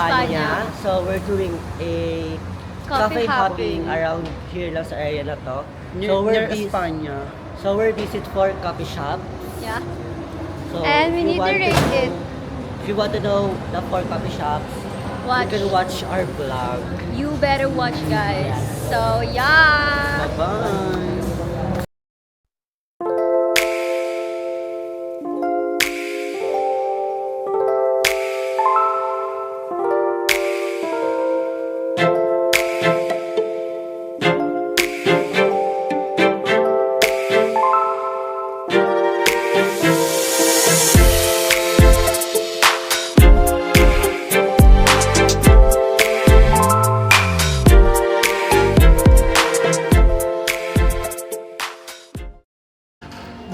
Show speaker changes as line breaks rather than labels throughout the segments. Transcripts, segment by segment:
Espanya. So we're doing a
Coffee
cafe hopping
hopping.
around here lang sa area na to.
Near Espanya.
So we're visit for coffee shop.
Yeah.
So
And we
if you
need to
want
rate
know-
it.
If you want to know the 4 coffee shops,
Watch.
you can watch our vlog.
You better watch, guys. So, yeah.
Bye-bye.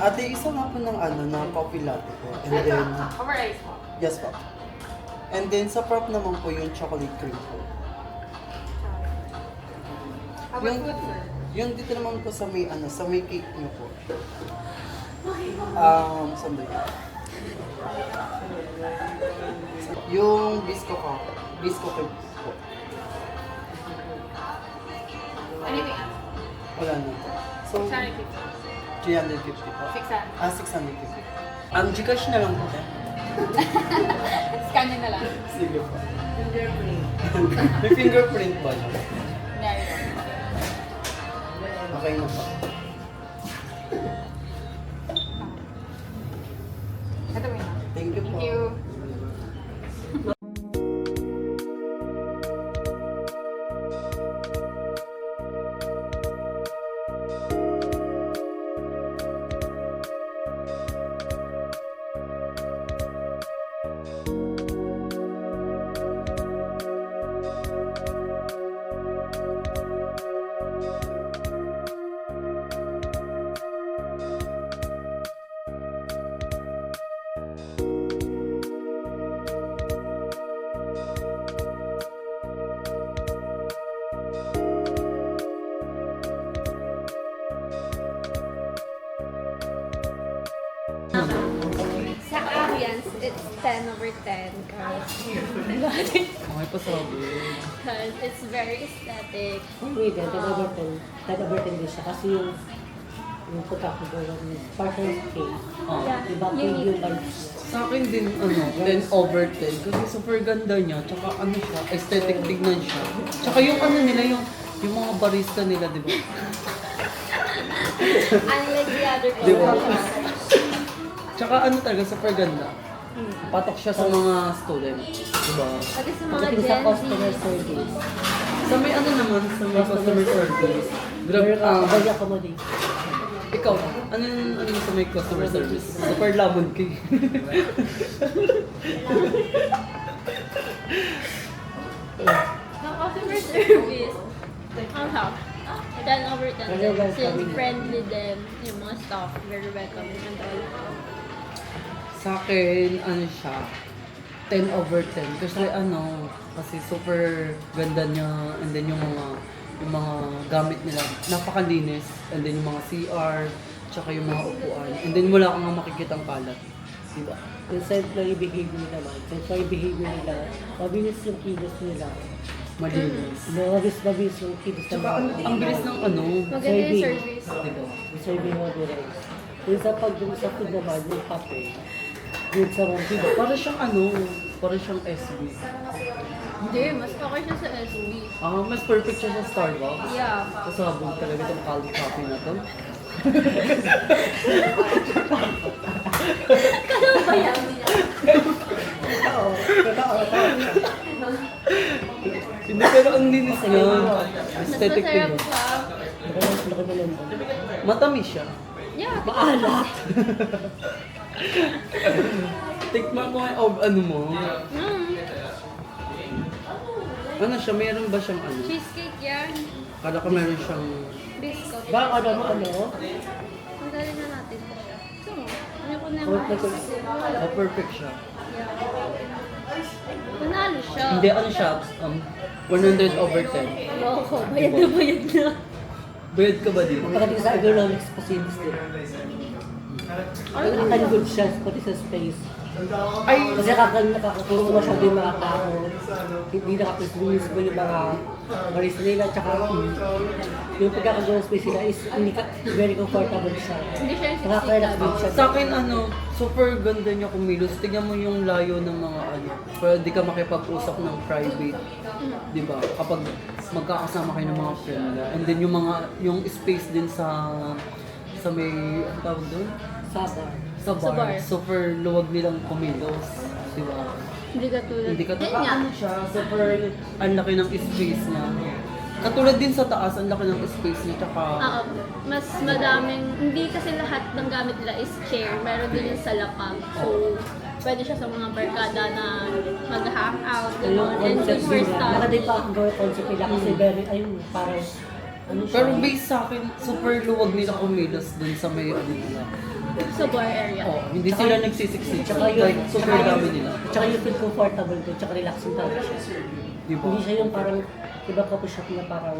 Ate, isa nga po ng coffee latte po. And then,
Over ice po.
yes po. And then, sa prop naman po yung chocolate cream po.
How about
Yung,
food, sir?
yung dito naman po sa may cake niyo po. Sandali. Yung bisco cake po.
Anything else?
Wala na po. So,
650.
350 po.
600.
650. Ang Gcash na lang po.
Scan nyo na lang.
Sige po. May fingerprint ba siya?
There you go.
Okay na po.
Ito mo na.
Thank you po.
Thank you.
Sa ambience, it's 10 over 10.
Okay pa sabi.
Because it's very aesthetic.
Wait, taga-Burton din siya kasi yung putak ko doon is partner's cake.
Yeah.
Diba
Unique.
yung lunch?
Sa akin din, 10 over 10. Kasi super ganda niya. Tsaka siya, aesthetic tignan siya. Tsaka yung nila, yung mga barista nila, di ba?
Unlike the other
Di ba?
coffee.
Tsaka talaga, super ganda. Patok siya sa mga students. Di ba?
Pati sa mga
Pagdating
Gen
sa
Z.
customer service,
Sa may naman, sa may customer service. Grabe,
very accommodating.
ikaw, ano sa may customer service? Super lamon kay.
Ang customer service, ang half. 10 over 10.
Very welcoming.
Since friendly din, yung mga staff, very welcoming and all.
Sa akin, siya, 10 over 10. Kasi super ganda niya, and then yung mga gamit nila, napakalinis, and then yung mga CR, tsaka yung mga upuan, and then wala kang makikitang kalat. Diba?
Yung sa employee behavior naman, sa employee behavior nila, mabilis yung kilos nila.
Malinis.
Mabilis yung kilos
Tsaka ang bilis ng
Maganda yung
Serving.
service.
diba?
Yung survey mo direct. Yung sa sa food naman, yung kape, yung sa mga diba?
Para siyang SB.
Hindi, mas okay siya sa SB.
Mas perfect siya sa Starbucks.
Yeah.
Kasabog talaga itong cold coffee na to.
Ano ba yan?
Hindi, pero ang linis niya.
Mas
Aesthetic
masarap
din.
siya.
Matamis siya.
Yeah.
Maalat!
Tikman mo ano mo. Ano siya? Meron ba siyang
Cheesecake yan.
Kala ko meron siyang...
Biscuit.
Ba, ano?
Ang galing na natin siya. So, ano ko na
Oh, perfect siya.
Yeah. Panalo siya.
Hindi, siya? 100 over 10.
Loko, bayad na bayad na.
Bayad ka ba dito?
Pagdating sa ergonomics facilities din. Ang good siya, pati sa space.
Ay,
Kasi nakakatulong masyado yung mga tao. Hindi nakapag-release ko yung mga baris nila. Tsaka yung pagkakagawa ng space nila is hindi very comfortable siya.
Hindi siya yung
Nakaka-relax din siya.
sa akin super ganda niya kumilos. Tingnan mo yung layo ng mga pwede ka makipag-usap ng private. Di ba? Kapag magkakasama kayo ng mga friend nila. And then yung space din sa may, ang tawag doon?
Sa bar.
Sa
Sa
bar.
bar.
Super luwag nilang kumilos. Di ba?
Hindi ka tulad.
Hindi ka
Yan nga.
ano siya, super ang laki ng space niya. Katulad din sa taas, ang laki ng space niya. Tsaka,
Oo. Mas madaming, hindi kasi lahat ng gamit nila is chair. Meron din yung sa lapag. So, pwede siya sa mga barkada na mag-hangout,
Yung
gano'n. And good
concept
for
nila.
study.
Nakadip pa ang gawin concept nila kasi very, ayun, parang, ano siya.
pero based sa akin, super luwag nila kumilos dun sa may ano nila.
Sa bar area.
Oh, hindi
Tsaka-
sila nagsisiksik.
Tsaka yun,
Like, super dami nila.
Tsaka yung feel comfortable ko, tsaka relaxing talaga siya.
Di ba?
Hindi siya yung parang, iba coffee shop na parang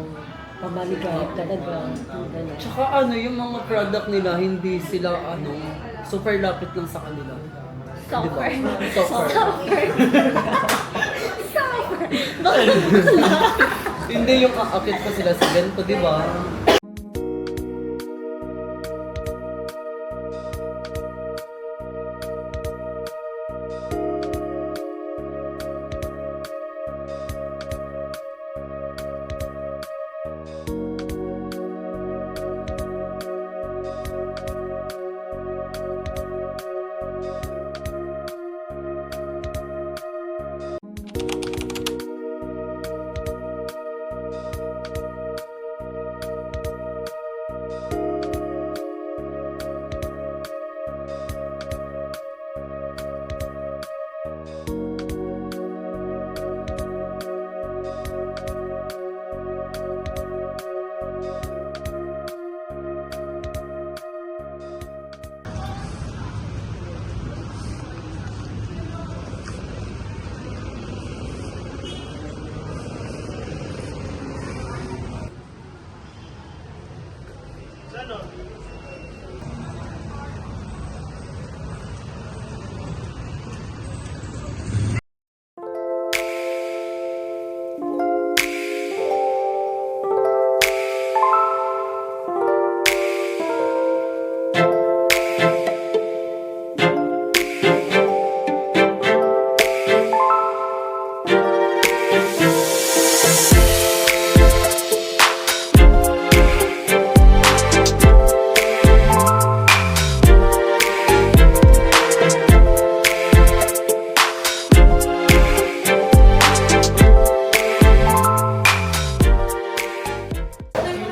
pamaligayat talaga. Ganun.
Tsaka yung mga product nila, hindi sila super lapit lang sa kanila.
Soccer.
Diba? Soccer.
Soccer. Bakit?
Hindi yung aakit pa sila sa ganito, di ba?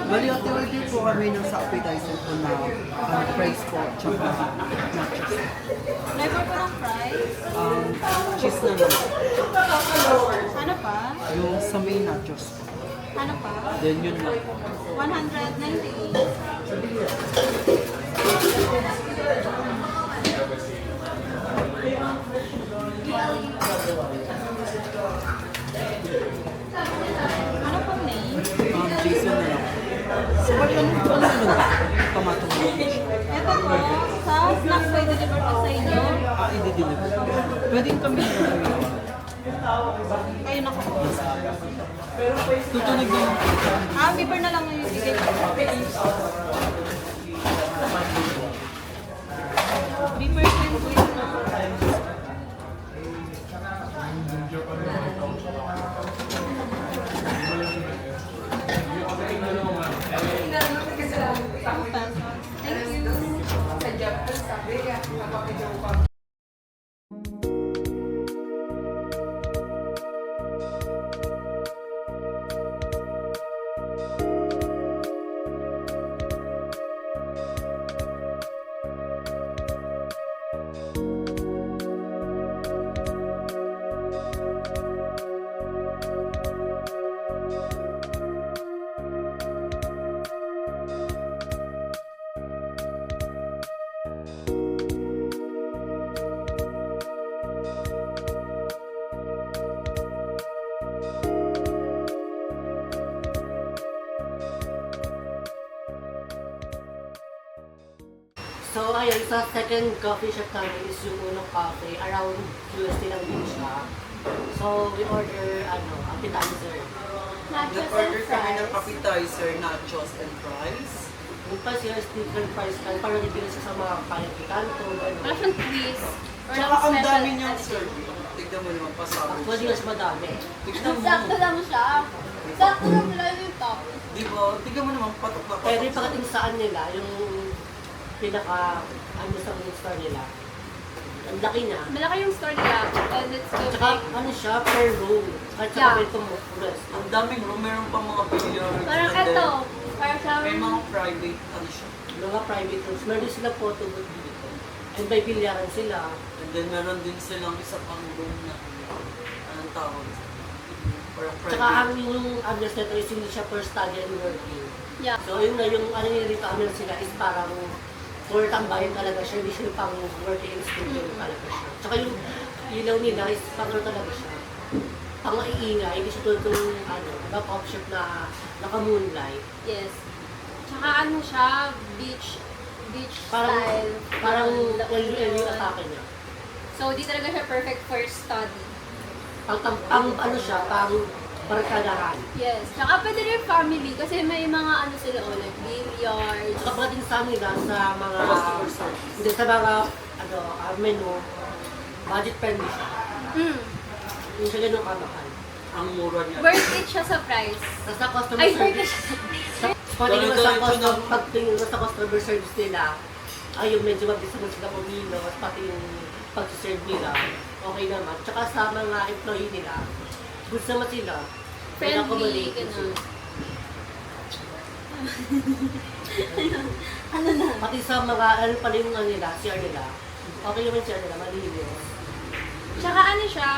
Bali, activity po kami ng sa appetizer po na price po, tsaka nachos.
Flavor ko ng fries.
Cheese na lang.
Ano pa?
Yung sa may nachos po.
Ano pa?
Then yun lang.
198. Ano pong name?
Jason na lang. So, bali, ano tomato mo?
Ito po, sa snacks ko i-deliver ko sa inyo.
I-deliver. Pwedeng kami na
Kayo na ko.
tutunog yung
Beeper na lang yung ibigay ko. Beeper din po yun, no? Thank you.
So, ayun, sa second coffee shop namin is yung unang cafe. Around USD lang din siya. So, we order, appetizer.
Nachos and
Nag-order kami ng
fries.
appetizer, nachos and fries.
Yung pa siya, different price kan para dipili siya sa mga panikikanto,
Wala
gano'n.
siyang twist. Or
Tsaka
lang
ang
special
dami niyang
ano.
serving. Tignan mo naman, pasabog
Actually,
siya.
mas madami.
Tignan mo.
Sakto lang siya. Sakto lang lang yung top.
Di ba? Tignan mo naman, patok na patok.
Pero yung pagdating saan nila, yung pinaka, sa store nila, ang laki niya.
Malaki yung store nila. And it's so
Tsaka,
big.
siya, per room. Kahit sa
Yeah.
kabel mo,
Ang daming room, meron pang mga billiards.
Parang
and then
eto. Parang siyang...
May mga private, ano siya.
mga private rooms. Meron silang photo booth dito. And may bilyaran sila.
And then meron din silang isa pang room na, anong tawag? Parang
Tsaka
private.
ang yung address nito is hindi siya for study and working.
Yeah.
So yun na yung ano nila rito amin sila is parang for tambayan talaga siya, hindi siya pang working and studying talaga siya. Tsaka yung ilaw nila is pang ano talaga siya. Pang iingay, hindi siya tulad ng back off shop na naka-moonlight.
Yes. Tsaka ano siya, beach
Parang,
style.
parang
La
LU
Union.
atake niya.
So, di talaga siya perfect for study.
Pang ano siya, pang barkadahan.
Yes. Tsaka pwede rin family kasi may mga ano sila like billiards.
Tsaka pagdating sa nila sa mga
Customer service.
hindi sa mga menu, budget friendly siya.
Mm.
Hindi siya ganun kamahal.
Ang mura niya.
Worth it siya sa price.
Tapos sa customer
Ay, worth it
service,
siya.
pagdating mo sa
Diretso
customer,
ng-
pagtingin mo sa customer service nila, ay yung medyo mabilis naman sila pumilos, pati yung pag-serve nila, okay naman. Tsaka sa mga employee nila, good naman sila.
Friendly,
Accommodating
ganun.
sila.
Ano na?
Pati sa mga, pala yung nila, CR nila, okay naman CR nila, malinis.
Tsaka ano siya,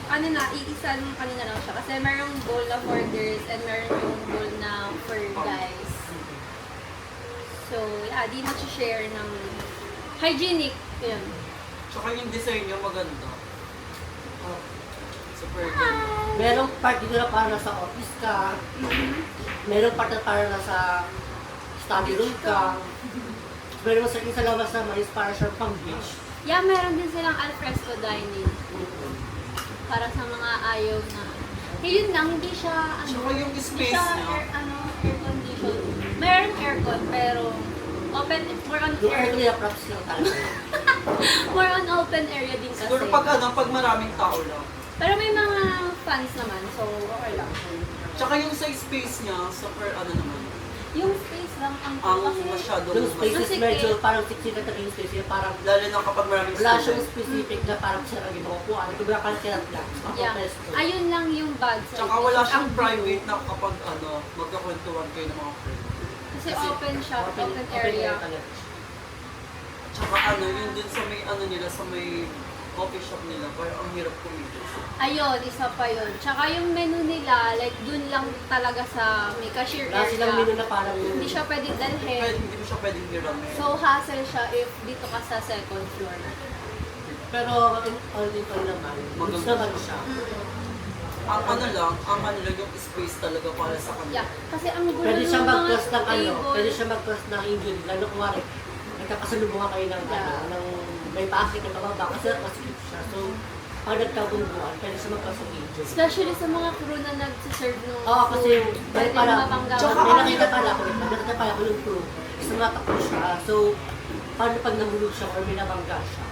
ano na, iisa nung kanina lang siya. Kasi merong bowl na for girls and meron yung bowl na for guys. So, yeah, di mo share ng hygienic. Yun.
Tsaka yung design niya maganda.
Oh.
Super ganda.
Merong part dito na para nasa office ka, merong part na para nasa study room ka, meron sa labas naman is para siya pang beach.
Yeah, meron din silang alfresco dining. Para sa mga ayaw na. Yun lang, hindi siya,
Tsaka yung
hindi
space
siya
niya.
air condition. Meron aircon, pero open, more on
Yung air
air,
clear props lang talaga.
more on open area din kasi.
Siguro pag maraming tao lang.
Pero may mga fans naman, so okay lang.
Tsaka yung sa space niya, super naman.
Yung space lang ang
Ang
kasi
masyadong
Yung space is
Masikip.
medyo parang siksikat na yung space, yung parang
Lalo na kapag maraming
wala siyang
student.
specific na parang siya lagi makukuha. Ito ba parang sirat lang,
yeah.
pang-pesto.
Ayun lang yung bad side.
Tsaka wala siyang
Ang view.
private na kapag magkakwentuhan kayo ng mga friends.
Kasi open siya, open area.
talaga siya.
Tsaka yun dun sa may nila, sa may coffee shop nila, parang ang hirap kumilos.
Ayun, isa pa yun. Tsaka yung menu nila, like dun lang talaga sa may cashier
Wala silang menu
area.
na parang
Hindi siya pwedeng dalhin.
Hindi mo siya pwedeng hiramin.
So, hassle siya if dito ka sa second floor.
pero all in all naman, goods
Maganda.
naman siya.
ang lang yung space talaga para sa kanila.
Yeah, kasi ang gulo
Pwede siya
ng mga
mag-cross ng
table.
pwede siya mag-cross ng Indian, lalo kung wari, nagkakasalubungan kayo ng,
Yeah.
ng may pasik na kababa, kasi nakasikip siya. So, pag nagkabungguan, pwede siya mag-cross ng Indian.
Especially sa mga crew na nagsiserve ng
Oo, kasi may
pwede
pala,
mabangga.
Tsaka
may nakita pala ako, yung crew, is natakbo siya. So, paano pag nahulog siya or may nabangga siya?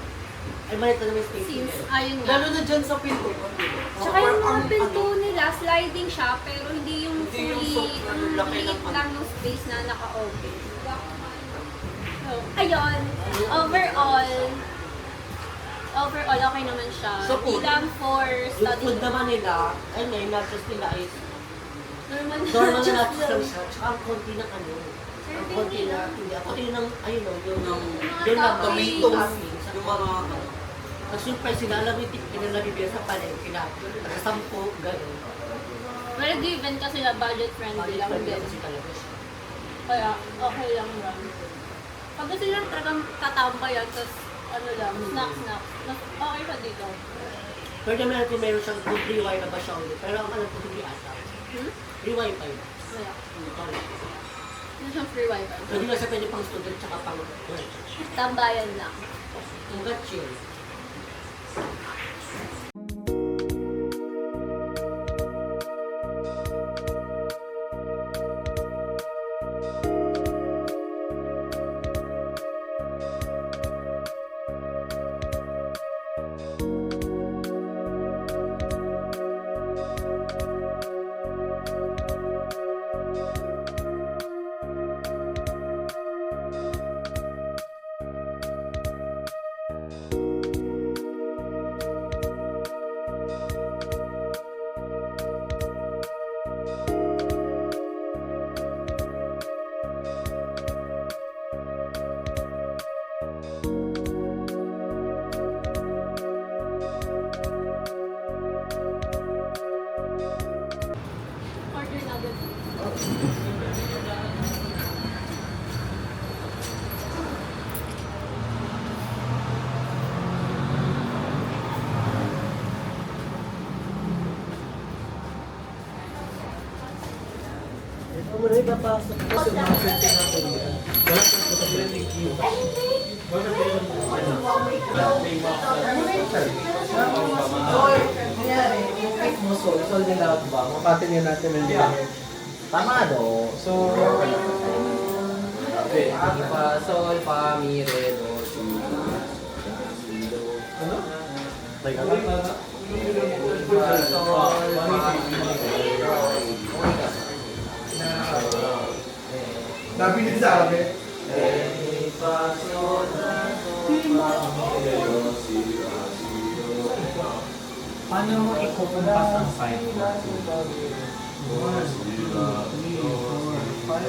Ay, maliit na naman yung space
Since,
niya.
ayun nga.
Lalo na dyan sa pinto. Diba?
Tsaka yung mga
Ang-
pinto nila, sliding siya, pero hindi yung
Hindi yung
fully,
super
ang
laki
liit
ng
lang ng space na naka-open. So, ayun, overall, okay naman siya.
Sa food?
Bilang for
Yung
study.
food naman nila, ay may nachos nila is
Normal
normal na
just
nachos lang
lang.
siya. Tsaka ang konti ng ang
Serving
konti
nila.
na, hindi, ang konti ng, ayun o, yung,
Mga
yung naman,
toppings.
Tomatoes, yung mga
Tapos yung price sila, alam mo yung tip na nabibili sa palengke na, naka-10, gano'n.
Well, given kasi na budget friendly lang
Pwede
din.
kasi talaga siya.
Kaya, okay lang lang. Pag gusto lang talagang tatambayan, tapos ano lang, snack. Okay pa dito.
Pero naman natin meron siyang good rewind na ba siya ulit. Pero ang alam ko hindi ata.
Hmm?
Rewind pa yun.
Wala.
Sorry.
Yun siyang Revival.
Pwede nga sa pwede pang student tsaka pang work.
Tambayan lang.
Hanggat chill.
Order na agad.
So, nangyari, yung cake mo, sol din dapat ba? Mapatin yun natin ng tama do. So, okay. Fa, sol, fa, mi, re, do, si, do. Ano? Like, fa, sol, fa, mi, re, do,
Nabilis sa amin.
re, fa, sol, fa, mi, re, do, si, do.
Paano mo ikukumpas ang 5? 1, 2, 3, 4, 5.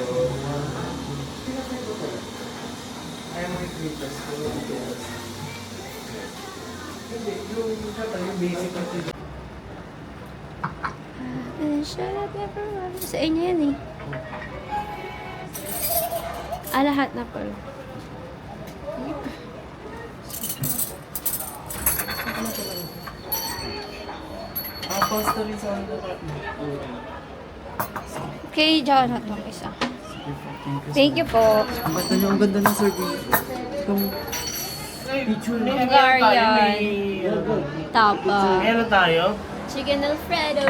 Ayaw mo i-creatures ko. Hindi, yung basic na
Shut up everyone. Sa inyo yan eh. Lahat na po.
Pasta rin sa ano.
Okay, dyan na itong isa. Thank you po.
Ang ganda ng service. Itong picture na.
Hungarian. Tapa.
Ano tayo?
Chicken Alfredo.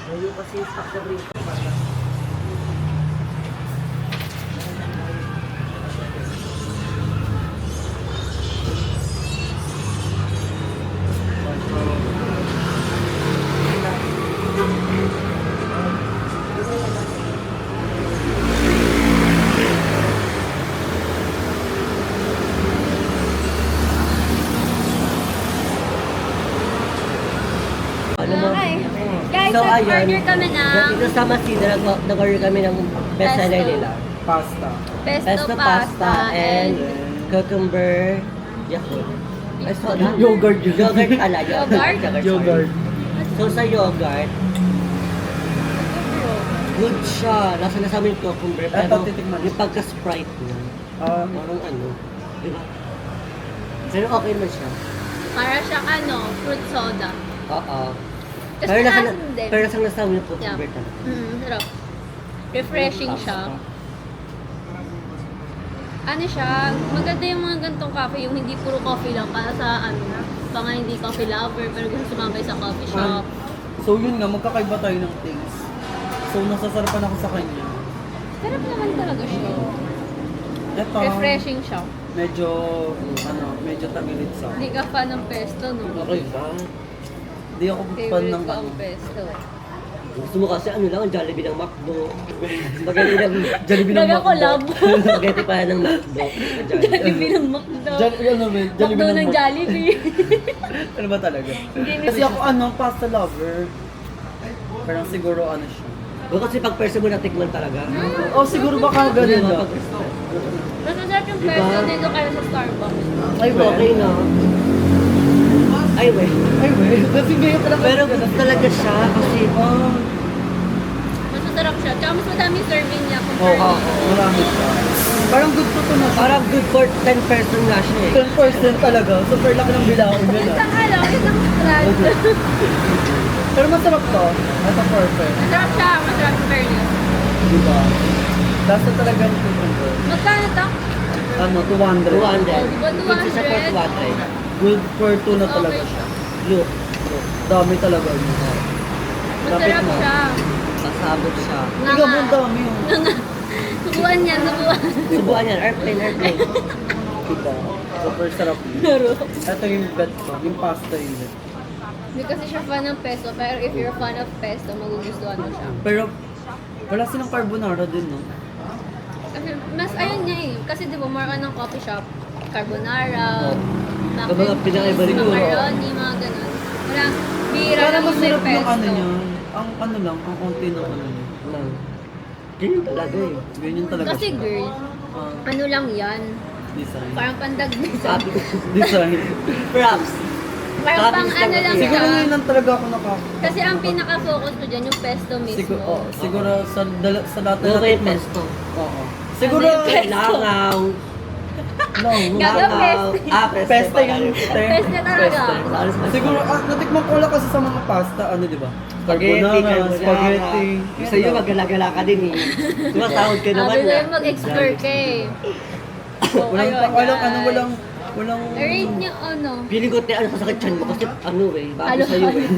Ngayon kasi yung stock na rin.
Okay. Guys,
So, ayun.
nag-order kami ng
Dito sa Masina, nag-order kami ng bestseller
Pesto.
nila.
Pasta.
pesto pasta and
cucumber Yakult. Ay, sorry.
Yogurt.
Yogurt pala.
Yogurt?
Yogurt.
So, sa yogurt, good siya. Nasa na sa amin yung cucumber. Pero
Ito, titikman.
yung pagka-sprite niya, parang ano, diba? Pero okay man siya.
para siyang fruit soda.
Oo.
Tapos
Pero nasa,
maasim din.
pero nasa nasa amin yung
Yeah.
cucumber talaga.
Sarap. Refreshing siya. Ano siya, maganda yung mga gantong coffee, yung hindi puro coffee lang para sa mga hindi coffee lover pero gusto sumabay sa coffee shop.
So yun nga, magkakaiba tayo ng things. So nasasarapan ako sa kanya.
Sarap naman talaga siya.
Eto,
Refreshing siya.
medyo, medyo tagilid sa
Hindi ka fan ng pesto, no?
Okay ba? Hindi ako fan
Favorite
ng
ko
ano.
ang pesto.
Gusto mo kasi ano lang, ang Jollibee ng McDo. Spaghetti ng
Jollibee ng
Nagakolab.
Spaghetti pa ng McDo.
Jollibee ng McDo.
Ano ba?
McDo ng Jollibee.
Ano ba talaga? Kasi ako pasta lover. Parang siguro ano siya.
O kasi pag person mo natikman talaga.
Oh, siguro baka ganun na.
Mas masarap yung pesto dito kaya sa Starbucks.
Ay,
Okay na. Ay, we.
Ay, wait. Kasi ngayon ka lang.
Pero good talaga siya kasi
Mas masarap siya. Tsaka mas madaming serving niya
Oo,
compared dito.
marami siya. Parang good to na siya.
parang good for 10 person nga siya eh.
10% talaga. Super laki ng bilaon nila.
Isang isang crunch.
Pero masarap to. Ito perfect.
Masarap siya. Masarap yung fairness.
Diba? Lasa talagang tutundo.
Magkano to?
Ano, 200.
200.
Oh, diba
Good siya for 200.
Good for 2 na talaga
Okay.
siya.
Look.
Dami talaga yun.
Masarap
mo.
siya.
Sasabog siya.
Ikaw mo ang dami yun.
Subuan yan, subuan.
Subukan yan. Airplane.
Diba? Super sarap.
Pero,
Ito yung bet ko. Yung pasta yun.
hindi kasi siya fan ng pesto, pero if you're a fan of pesto, magugustuhan mo siya.
Pero wala silang carbonara din, no?
Kasi, mas ayun niya eh. Kasi di ba, more on ng coffee shop, carbonara,
Oh.
mac
Yung mga
and
pinakaiba
cheese,
rin yun.
macaroni, mga ganun. Wala, bihira
Pero
lang yung may
masarap yung
pesto.
ano niya. Ang ano lang, ang konti ng ano niya.
Lang. Ganyan talaga eh.
Ganyan talaga
Kasi
siya.
girl,
Ah,
ano lang yan,
design.
parang pandagdag.
Sabi ko.
Design.
Props.
Parang pang
Tapos
ano lang
Siguro
siya.
ngayon lang talaga ako
Kasi ang pinaka-focus ko dyan, yung pesto mismo.
Siguro sa lahat na
Okay,
natikman-
pesto.
Oo. Siguro,
Ano yung pesto?
Langaw.
Gaga
Langaw.
pesto.
pesta yung
Peste talaga.
Siguro, natikman ko lang kasi sa mga pasta, ano di ba?
Spaghetti,
Carbonara, spaghetti.
Sa iyo, magala-gala ka din eh. Tumatawag ka naman
Sabi ko
na.
yung mag-explore ka eh. So, ayun,
Walang,
rate niya ano?
Feeling ko ano sasakit chan mo kasi ano eh, bago
Ano?
sa'yo eh.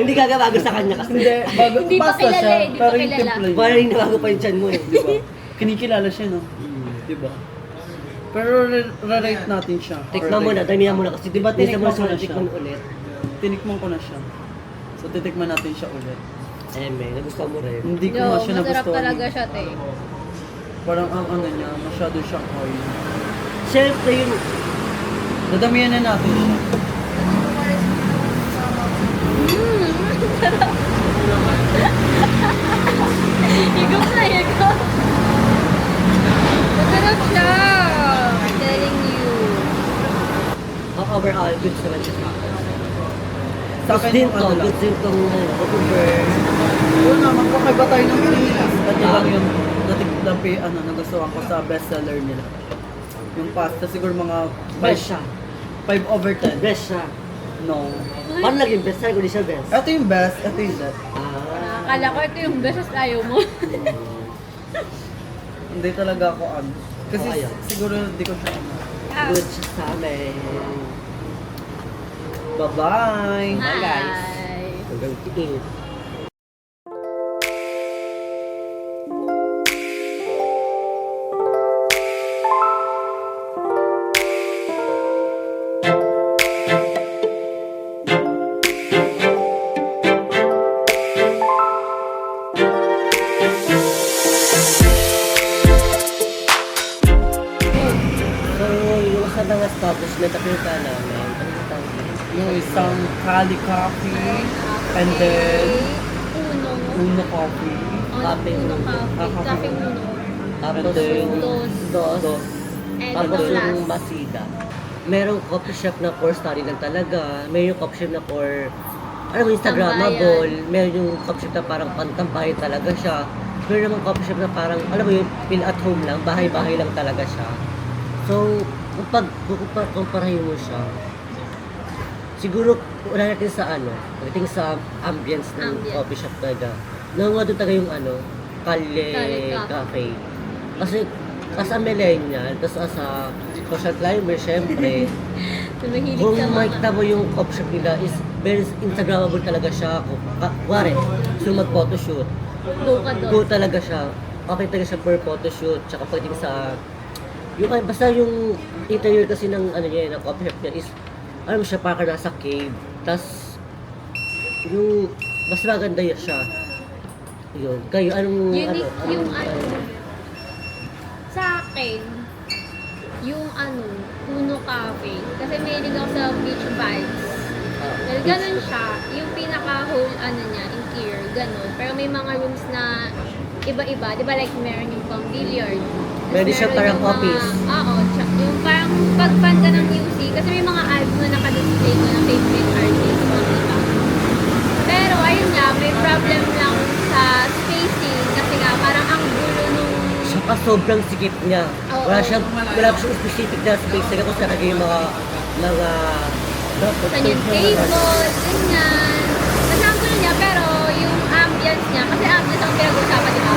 Hindi kagabago sa kanya kasi.
hindi, bago,
Hindi pa
pasta
kilala
siya,
eh, hindi pa
pero yung
kilala.
timpla niya.
Parang hindi bago pa yung chan mo eh.
Di ba? Kinikilala siya, no? Di ba? Pero rarate natin siya.
Tikman mo na, damihan mo na kasi
Di ba
minsan
tinikman ko
mo
na
na
siya?
tikman ulit.
Tinikman ko na siya. So, titikman natin siya ulit.
Eh, may nagustuhan mo rin.
Hindi ko
Yo,
nga siya
masarap
nagustuhan.
talaga siya, te.
Parang ang ano niya, masyado siyang oil.
Siyempre yun,
Dadamihan na natin siya.
Higop na, higop. Masarap siya. I'm telling you.
overall, good naman siya sa akin.
Sa akin
Din
yung
to,
ano lang.
good din tong cucumber.
Yun naman, kakaiba tayo ng Pilipinas. At lang yung natiglapi, nagustuhan ko sa bestseller nila. Yung pasta, siguro mga
Best siya.
5/10.
Best siya.
No.
Paano naging best? Sabi ko di siya best.
Ito yung best, ito yung that.
Ah.
Akala ko ito yung best ayaw mo.
Hindi talaga ako ano. Kasi
Oh, ayaw.
siguro hindi ko siya ano.
Good siya sa amin.
Bye-bye!
Bye, guys.
Hi.
Hanggang tiin. So, yung sa mga establishment na pinunta namin, ano yung tawag nila?
Yung isang Cali Coffee and then
Uno.
Uno Coffee.
Cafe
Uno
Uno.
Cafe. Cafe Uno.
Tapos
And then,
yung
Dos.
Dos.
And
tapos
the
yung
last.
Masida. Merong coffee shop na for study lang talaga. May yung coffee shop na for, ano mo, Instagrammable. Meron yung coffee shop na parang pantambahay talaga siya. Meron namang coffee shop na parang, alam mo yun, feel at home lang. Bahay-bahay lang talaga siya. So, kung kumparahin mo siya, siguro, wala natin sa pagdating sa ambience ng
Ambience.
coffee shop talaga. Nanguha doon talaga yung Kalye
Kalye
Cafe. Kasi, as a millennial, tapos as a social climber, syempre,
So, mahilig
kung
sa mga...
makikita mo yung coffee shop nila is
very Instagrammable talaga siya. Kuwari, gusto mag-photoshoot.
Go ka
Go
doon.
talaga siya. Okay talaga siya per photoshoot. Tsaka pagdating sa... basta yung interior kasi ng ano niya, ng coffee shop niya is, alam mo siya, parang nasa cave. Tapos, yung, mas maganda yun siya. Yun. Kayo, anong,
Unique
ano,
yung ano. Sa akin, yung ano, Puno Cafe. Kasi mahilig ako sa beach vibes. Well, ganun siya. Yung pinaka-whole, ano niya, interior, ganun. Pero may mga rooms na iba-iba. Di ba like meron yung pang billiard. Tapos
Pwede siya
meron
parang
yung mga-
office.
Oo. Yung parang pagpanda ng music. Kasi may mga album na nakadisplay ko ng favorite artist. Mga iba. Pero ayun nga, may problem lang sa spacing. Kasi nga, parang ang gulo nung
Saka sobrang sikip niya.
Oo.
Wala siyang specific na space na kung saan lagay yung mga
saan yung table, ganyan. Kasi ang gulo niya, pero yung ambience niya, kasi ambience ang pinag-uusapan, di ba?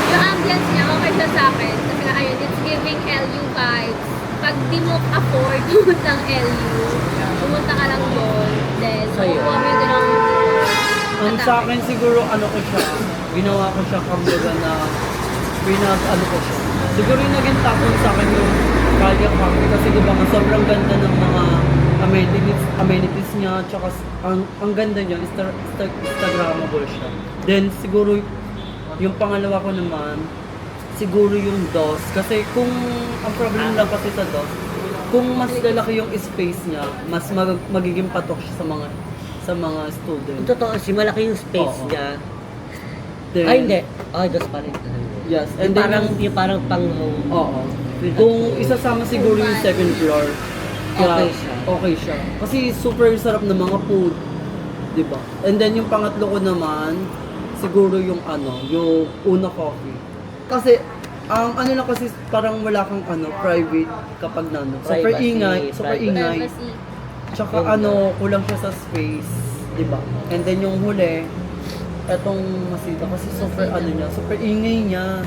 Yung ambience niya, okay siya sa akin. Kasi nga, ayun, it's giving LU vibes. Pag di mo afford pumuntang LU, pumunta ka lang doon. Then,
Sa'yo.
kukuha mo yung ganong
Ang sa akin siguro ano ko siya, ginawa ko siya kambaga na ano ko siya. Siguro yung naging tapon sa akin yung Calia Cafe kasi di ba nga sobrang ganda ng mga amenities niya, tsaka ang ganda niya, Instagrammable siya. Then siguro yung pangalawa ko naman, siguro yung DOS. Kasi kung ang problem lang kasi sa DOS, kung mas lalaki yung space niya, mas magiging patok siya sa mga student.
Yung totoo, si malaki yung space
Oo.
niya.
Then,
Ay, hindi. Ay, dos pa rin.
Yes,
And
and then
yung parang pang home.
oo. Kung isasama siguro yung second floor,
Okay siya.
Okay siya. Kasi super sarap ng mga food, 'di ba? And then yung pangatlo ko naman, siguro yung yung Una Coffee. Kasi ang ano lang kasi parang wala kang private kapag super
Privacy,
ingay, super
privacy.
ingay.
privacy.
Tsaka kulang siya sa space, 'di ba? And then yung huli, etong Masita kasi super super ingay niya.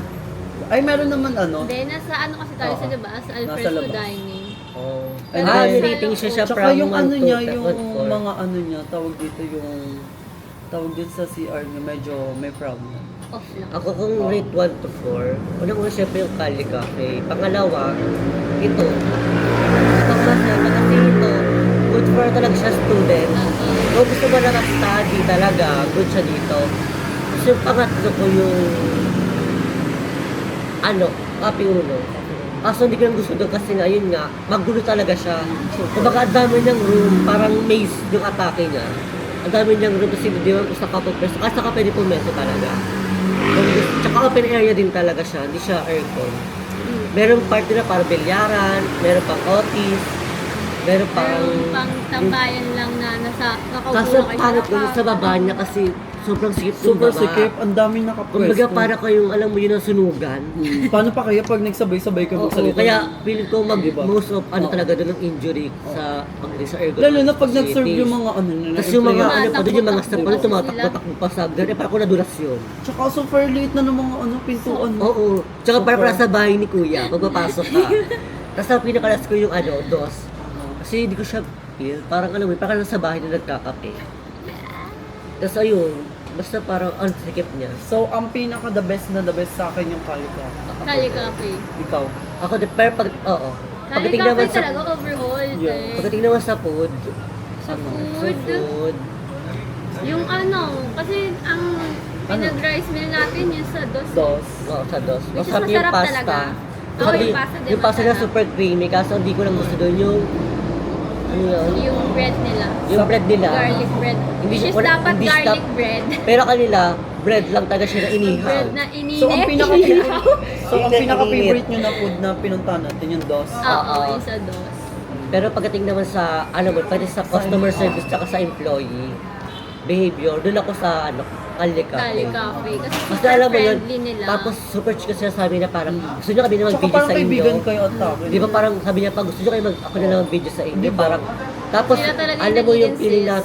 Ay meron naman
Then, nasa ano kasi tayo
Oo.
sa labas, sa
Nasa
Alfresco
labas.
Dining.
Oh.
And
Ah,
then-
rating siya
Tsaka
from
yung
1 to
niya, yung
4.
mga niya, tawag dito sa CR niya, medyo may problem.
Off lang.
Ako kung rate 1 to 4, unang-una syempre yung Cali Cafe. Pangalawa, ito. Pangalawa, kasi ito, good for talaga siya student. Kung gusto mo na study talaga, good siya dito. Kasi yung pangatlo ko yung Cafe Uno. Kaso hindi ko lang gusto doon kasi nga, yun nga, magulo talaga siya. Kumbaga, ang dami niyang room, parang maze yung atake niya. Ang dami niyang room kasi di ba gusto ka pag-preso. Kasi saka pwede pumeso talaga. Tsaka open area din talaga siya, hindi siya aircon. Merong part na para bilyaran, meron pang office, meron pang...
Pero pang tambayan lang na nasa nakaupo
Kaso
na kayo
parang
sa
sa baba niya kasi sobrang sikip yung
Super
baba.
sikip, ang dami nakapwesto.
Kumbaga para kayong alam mo yun ang sunugan.
Paano pa kaya pag nagsabay-sabay kayo
Oo,
magsalita?
kaya feeling ko
Diba?
most of
Oo.
talaga doon ng injury sa pagdating sa ergonomics.
Lalo na pag nag-serve yung mga
Tapos yung mga
empleyado.
pa doon yung mga staff pa doon
Tumatakbo
tumatakbo-takbo pa sa doon. Parang ko nadulas yun.
Tsaka super late na ng mga pintuan.
Oo. Tsaka
Super.
parang nasa bahay ni Kuya pag papasok ka. Tapos ang pinakalas ko yung dos. Kasi hindi ko siya feel. Parang alam mo, parang nasa bahay na nagkakape. Tapos ayun, basta parang ang sikip niya.
So, ang pinaka the best sa akin yung Cali Cafe.
Cali Cafe.
Ikaw.
Ako, pero oo.
Cali
Pagdating
Cafe
naman sa
talaga overall.
Yeah.
eh.
Pagdating naman sa food,
Sa
sa
food,
food,
yung kasi ang pinag-rice meal natin yung sa dos.
Dos.
oo, sa dos.
Which is
Masarap yung
masarap
pasta.
talaga. Oo,
Sabi,
yung pasta din
yung pasta na
masarap.
super creamy, kaso hindi ko lang gusto doon yung, ano yun?
Yung bread nila.
Yung bread nila.
Garlic bread.
Hindi
Which
siya-
is dapat
hindi
garlic
stop-
bread.
Pero kanila, bread lang talaga siya na inihaw.
Bread na ininit.
So, ang
Hindi,
pinaka-favorite nyo na food na pinuntahan natin yung Dos.
Oo, yung sa dos.
Pero pagdating naman sa, pwede sa customer service tsaka sa employee, behavior, doon ako sa, Cali Cafe.
Cali Cafe. Kasi
Kasi
super
alam mo yun,
friendly nila.
tapos super chill kasi sabi na parang, gusto nyo kami na
Tsaka
mag-video
parang
sa inyo.
kaibigan kayo at akin.
Di ba parang sabi niya, pag gusto nyo kayo ako na lang mag-video sa inyo, parang, tapos
Sila talaga
alam mo yung
nag-i-insist.
feeling na,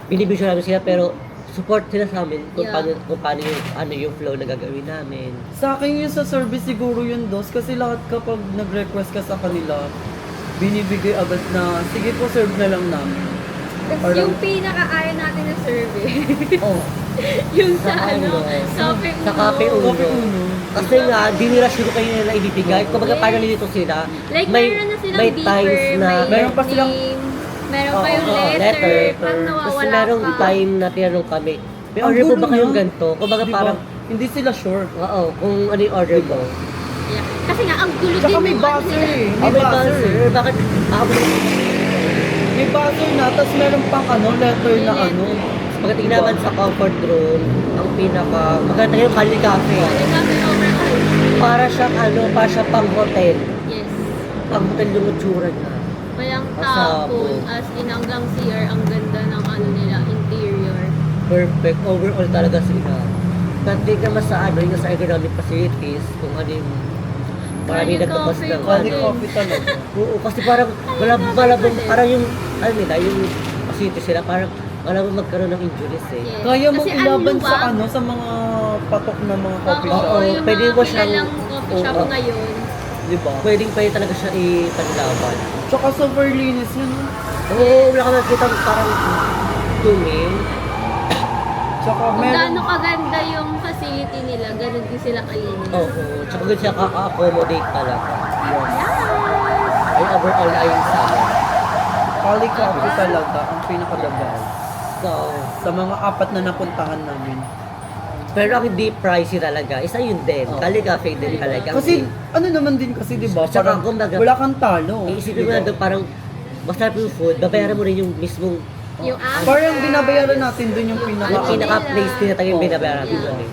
binibidyo namin sila, pero support sila sa amin kung
Yeah.
paano yung flow na gagawin namin.
Sa akin yung sa service siguro yung Dos kasi lahat kapag nag-request ka sa kanila, binibigay agad na, sige po serve na lang namin.
Tapos yung pinaka-ayaw natin na survey,
Oh,
yung sa
Sa
ano,
ano?
Cafe
Sa Cafe
Uno.
Uno. Kasi nga, di nila sure kayo nila ibibigay. Kumbaga,
Yes.
parang nilito sila.
Like, meron na silang
may
beeper,
times na,
may
Meron pa silang-
name, meron pa
Oo,
yung
oo,
letter, pag
Tapos
nawawala
merong
ka.
time na tinanong kami, may
Ang
order po
gulo
ba kayong
na.
ganito? Kumbaga
di ba?
parang,
Hindi sila sure.
oo, kung ano yung order mo.
Yeah. Kasi nga, ang gulo
Tsaka
din
may
nung ano
buzzer
nila.
eh.
Oh,
May
may
buzzer.
buzzer. Bakit?
May buzzer na, tapos meron pang ano, letter na
May
ano.
Pagdating naman sa comfort room, ang pinaka, maganda yung Cali Cafe.
Wala kami overall.
Para siyang ano, para siyang pang hotel.
Yes.
Pang hotel yung itsura niya.
Walang
Masabog.
tapon, as in hanggang CR, ang ganda ng ano nila, interior.
Perfect. Overall talaga sila. Pagdating naman sa ano, yung sa ergonomic facilities, kung ano yung marami
Cali
nagkabas
Cafe
ng
pa
Quality
din.
coffee talaga.
Oo, kasi parang malabong, parang yung, ano nila, yung facilities sila, parang malabong magkaroon ng injuries eh.
Yes.
Kaya mong
Kasi ang
ilaban sa
luwag.
ano, sa mga patok na mga coffee
Oo,
shop.
Oo,
yung
pwede
mga
mo siyang-
kilalang coffee shop
oo.
ngayon.
Di ba?
Pwedeng talaga siya ipanilaban.
Tsaka super linis yun. no?
Oo, wala ka nakikita parang dumi.
Tsaka
Kung
meron.
gaano kaganda yung facility nila, ganun din sila kalinis.
Oo, tsaka doon siya kaka-accommodate talaga. Ay, overall ay sa akin.
Cali coffee talaga ang pinaka-the best.
So,
Sa mga apat na napuntahan namin.
pero ang hindi pricey talaga, isa yun din.
Oo.
Cali Cafe din talaga.
Kasi ano naman din kasi 'di ba?
Tsaka
Parang
kumbaga,
wala kang talo.
iisipin mo
di ba?
na doon parang masarap yung food, babayaran mo rin yung mismong
Yung
Parang binabayaran natin dun yung pinaka
yung pinaka-place din natin yung
Oo.
binabayaran
Yeah.
doon eh.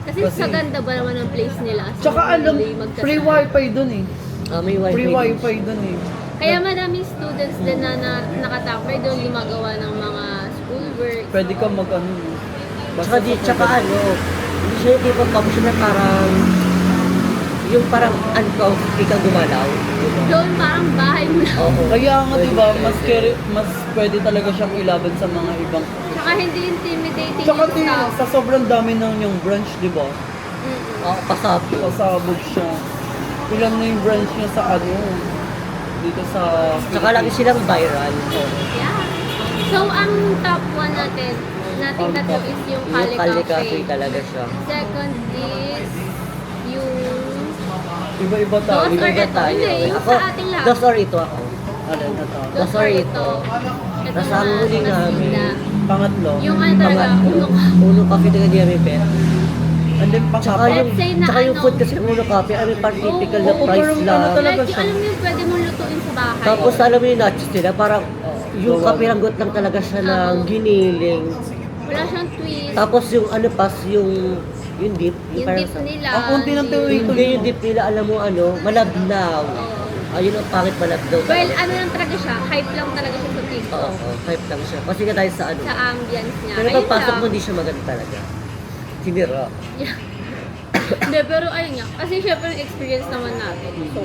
Kasi
Kasi-
sa ganda ba naman ng place nila? So,
Tsaka alam,
hindi magkasama.
free wifi dun eh.
May wifi.
Free
din.
wifi dun eh.
Kaya maraming students din na, nakatakper doon gumagawa ng mga schoolwork.
Pwede ka mag ano.
Tsaka tsaka ano, hindi siya yung tipo coffee na parang yung parang uncomfortable kang gumalaw. Diba?
Doon parang bahay mo na.
Oo.
Kaya nga 'di ba, mas pwede talaga siyang ilaban sa mga ibang.
Tsaka hindi intimidating
Tsaka
yung staff.
sa sobrang dami ng yung branch, 'di ba?
Mm-mm.
Oo, pasabi.
Pasabog siya. Ilan na yung branch niya sa ano dito sa
Tsaka lagi silang viral.
Yeah. So, ang top 1 natin tatlo is yung Cali
Yung Cali Cafe
Cafe.
talaga siya.
Second is yung
iba-iba tayo.
Dos or
Iba
ito?
tayo.
Hindi, yung
Ako,
sa ating lahat.
dos or ito ako.
Ano na to?
Dos or ito.
Ito
Nasa ang huli namin.
Pangatlo.
Yung ano talaga,
Pangatlo.
uno ka.
Uno Cafe talaga di kami pet.
And then
Tsaka
pangapat.
yung,
Let's say na
tsaka yung
ano-
food kasi ng Uno Cafe, ano yung parang typical na
Oo,
price
parang
lang.
ano talaga
Like,
siya.
alam mo yung pwede mong lutuin sa bahay.
Tapos alam mo yung nachos nila, parang yung
Gawa.
kapiranggot lang talaga siya ng
Oo.
giniling.
Wala siyang twist.
Tapos yung ano pas, yung dip.
Yung
parang
dip nila.
Ang konti ng tuloy.
Hindi yung dip nila, alam mo ano, malabnaw. Ayun ang pangit malabnaw.
Well,
talaga.
ano lang talaga siya, hype lang talaga siya sa
Oo,
TikTok.
hype lang siya. Kasi nga tayo sa ano.
Sa ambience niya.
Pero
Ayun
pagpasok
lang.
mo, hindi siya maganda talaga. Sinira.
Yeah. Hindi, pero ayun nga. Kasi syempre yung experience naman natin. So,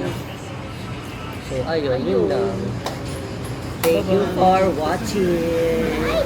So, ayun, yun lang. Thank you for watching.
ay,